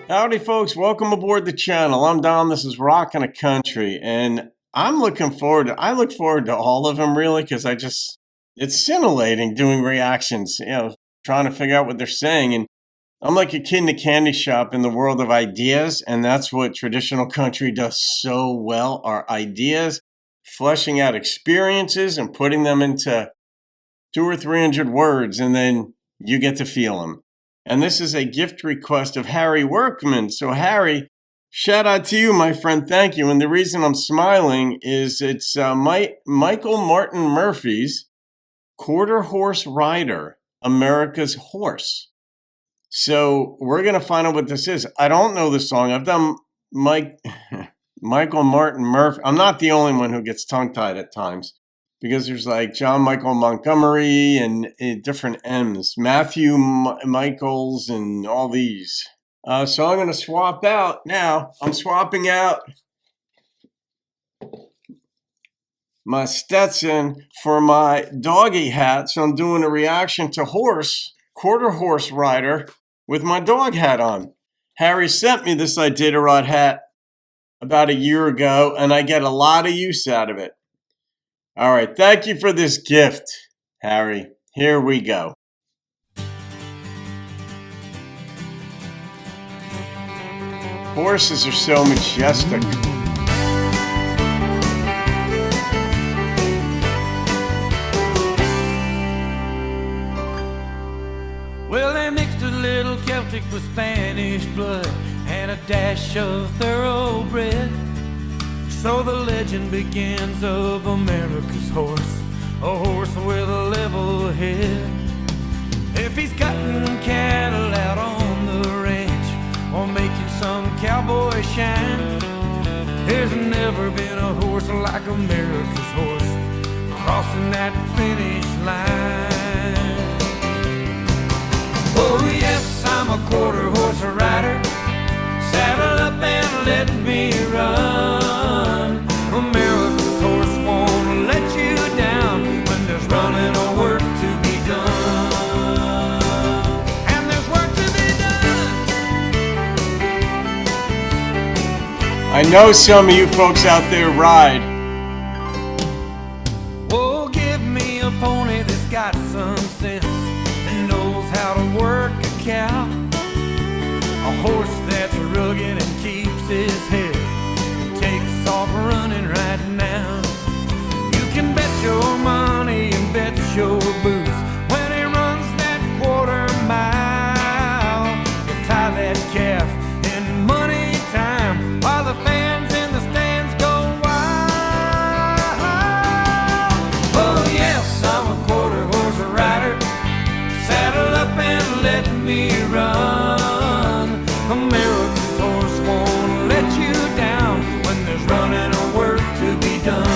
Howdy, folks. Welcome aboard the channel. I'm Don. This is Rockin' a Country, and I look forward to all of them, really, because it's scintillating doing reactions, trying to figure out what they're saying. And I'm like a kid in a candy shop in the world of ideas, and that's what traditional country does so well, are ideas, fleshing out experiences and putting them into 200 or 300 words, and then you get to feel them. And this is a gift request of Harry Workmon. So Harry, shout out to you, my friend. Thank you. And the reason I'm smiling is it's Michael Martin Murphey's Quarter Horse Rider, America's Horse. So we're going to find out what this is. I don't know the song. I've done Michael Martin Murphey. I'm not the only one who gets tongue-tied at times, because there's like John Michael Montgomery and different M's, Matthew Michaels and all these. So I'm going to swap out now. I'm swapping out my Stetson for my doggy hat. So I'm doing a reaction to Quarter Horse Rider with my dog hat on. Harry sent me this Iditarod hat about a year ago, and I get a lot of use out of it. All right, thank you for this gift, Harry. Here we go. Horses are so majestic. Well, they mixed a little Celtic with Spanish blood and a dash of thoroughbred. So the legend begins of America's horse, a horse with a level head. If he's cutting cattle out on the ranch or making some cowboy shine, there's never been a horse like America's horse crossing that finish line. Oh yes, I'm a quarter horse rider. Saddle up and let me run. America's horse won't let you down when there's running or work to be done. And there's work to be done. I know some of you folks out there ride. Oh, give me a pony that's got some sense and knows how to work a cow. A horse that's rugged and keeps his head and takes off running right now. You can bet your money and bet your boots when he runs that quarter mile. He'll tie that calf in money time while the fans in the stands go wild. Oh yes, I'm a quarter horse rider. Saddle up and let me run. America's horse won't let you down when there's running or work to be done.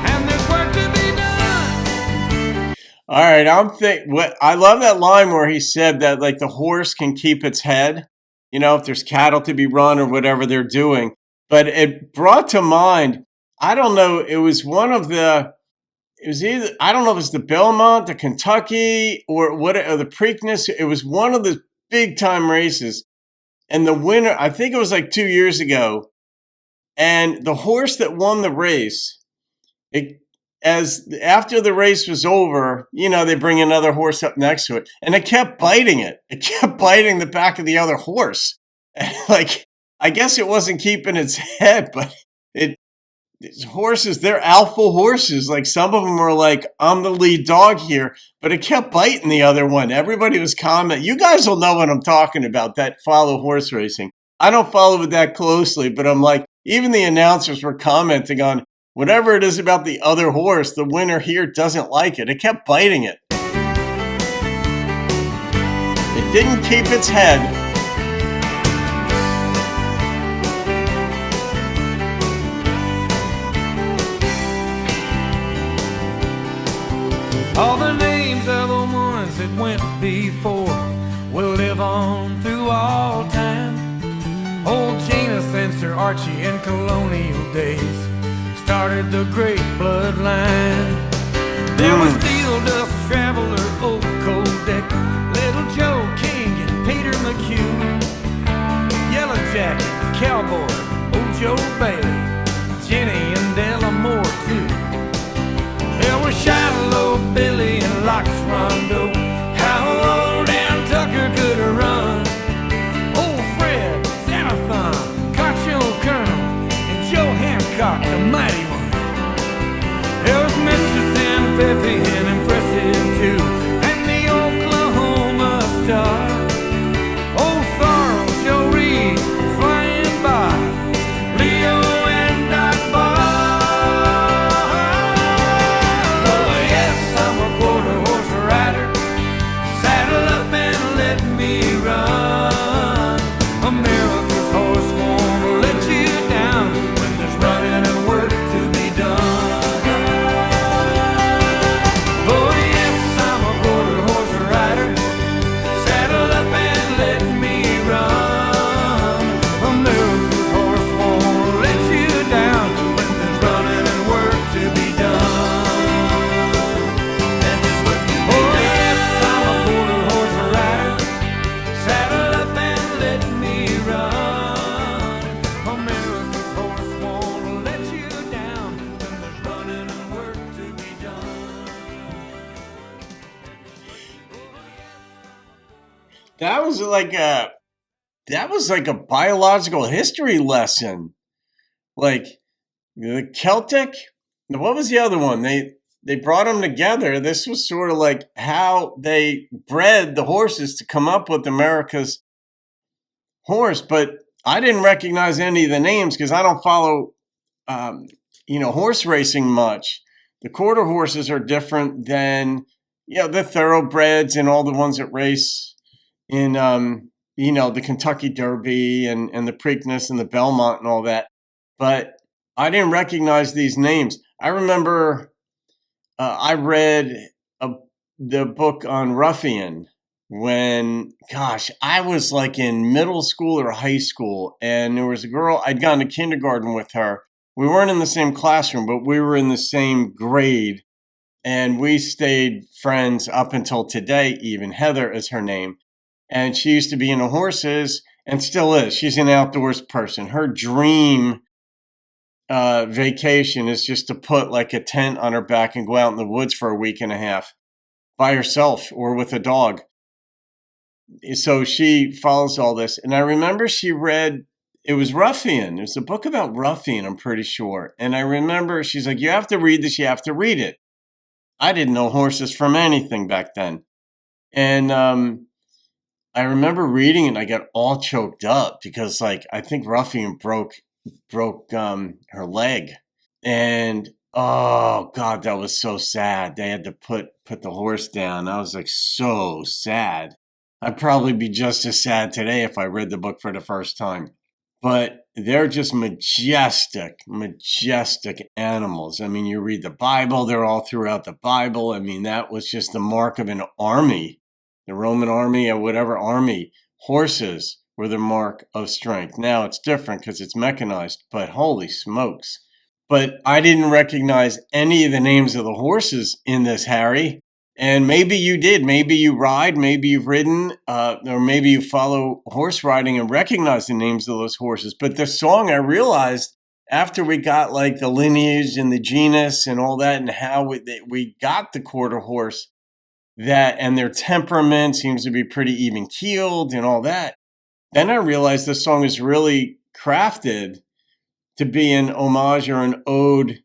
And there's work to be done. All right, I love that line where he said that, like, the horse can keep its head, if there's cattle to be run or whatever they're doing. But it brought to mind, I don't know, it was either, I don't know if it's the Belmont, the Kentucky, or the Preakness. It was one of the big time races, and the winner, I think it was like 2 years ago, and the horse that won the race, after the race was over, they bring another horse up next to it, and it kept biting the back of the other horse. And, like, I guess it wasn't keeping its head, but horses, they're alpha horses. Like, some of them are like, I'm the lead dog here, but it kept biting the other one. Everybody was commenting. You guys will know what I'm talking about, that follow horse racing. I don't follow it that closely, but I'm like, even the announcers were commenting on whatever it is about the other horse. The winner here doesn't like it. It kept biting it. It didn't keep its head. All the names of the ones that went before will live on through all time. Old Janus and Sir Archie in colonial days started the great bloodline. There was Steel Dust Traveler, Old Kodak, Little Joe King and Peter McHugh. Bailey, Jenny and Della Moore too. There was Shallow Billy and Locks Rondo. How old Dan Tucker could run. Old Fred, Xanathon, Cacho Colonel, and Joe Hancock, the mighty one. There was Mr. San Pepe and Impressive too, and the Oklahoma Star. Old Sorrow, Joe Reed, flying by, Leo and Doc Barr. Oh yes, I'm a quarter horse rider. Saddle up and let me run. America's horse won't let you down when there's running and work to be done. Oh yes, I'm a quarter horse rider. Saddle up and let me run. America's horse won't let you down when there's running and work to be done. And there's work to be done. Oh yes, I'm a quarter horse rider. Saddle up and let me run. America's horse won't let you down when there's running and work to be done. That was like a biological history lesson. Like the Celtic, what was the other one? They brought them together. This was sort of like how they bred the horses to come up with America's horse. But I didn't recognize any of the names because I don't follow, horse racing much. The quarter horses are different than, the thoroughbreds and all the ones that race in, the Kentucky Derby and the Preakness and the Belmont and all that. But I didn't recognize these names. I remember I read the book on Ruffian when, I was like in middle school or high school, and there was a girl, I'd gone to kindergarten with her. We weren't in the same classroom, but we were in the same grade, and we stayed friends up until today, even. Heather is her name. And she used to be into horses and still is. She's an outdoors person. Her dream vacation is just to put like a tent on her back and go out in the woods for a week and a half by herself or with a dog. So she follows all this. And I remember she read, it was Ruffian. It was a book about Ruffian, I'm pretty sure. And I remember she's like, you have to read this. You have to read it. I didn't know horses from anything back then. And I remember reading it and I got all choked up because I think Ruffian broke her leg. And oh God, that was so sad. They had to put the horse down. I was like so sad. I'd probably be just as sad today if I read the book for the first time. But they're just majestic animals. I mean, you read the Bible, they're all throughout the Bible. I mean, that was just the mark of an army. The Roman army or whatever army, horses were the mark of strength. Now it's different because it's mechanized, but holy smokes. But I didn't recognize any of the names of the horses in this, Harry. And maybe you did. Maybe you ride, maybe you've ridden, or maybe you follow horse riding and recognize the names of those horses. But the song, I realized after we got like the lineage and the genus and all that and how we got the quarter horse, that and their temperament seems to be pretty even keeled and all that. Then I realized this song is really crafted to be an homage or an ode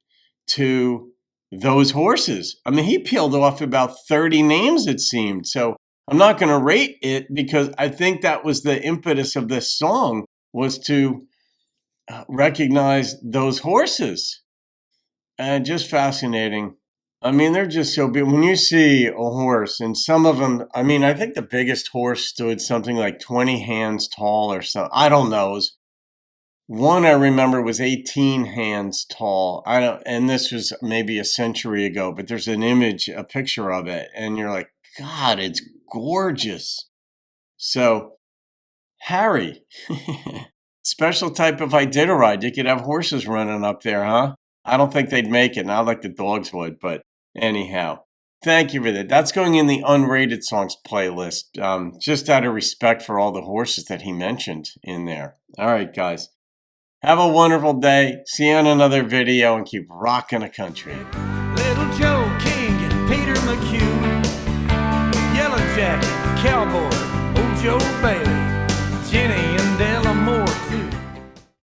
to those horses. I mean, he peeled off about 30 names, it seemed. So I'm not going to rate it because I think that was the impetus of this song, was to recognize those horses. And just fascinating. I mean, they're just so big. When you see a horse, and some of them, I mean, I think the biggest horse stood something like 20 hands tall or something. I don't know. One I remember was 18 hands tall. And this was maybe a century ago, but there's an image, a picture of it, and you're like, God, it's gorgeous. So, Harry, special type of Iditarod. You could have horses running up there, huh? I don't think they'd make it, not like the dogs would, but anyhow, thank you for that. That's going in the unrated songs playlist, just out of respect for all the horses that he mentioned in there. All right, guys. Have a wonderful day. See you on another video and keep rocking the country. Little Joe King and Peter McHugh, Yellow Jacket, Cowboy, Old Joe Bailey, Jenny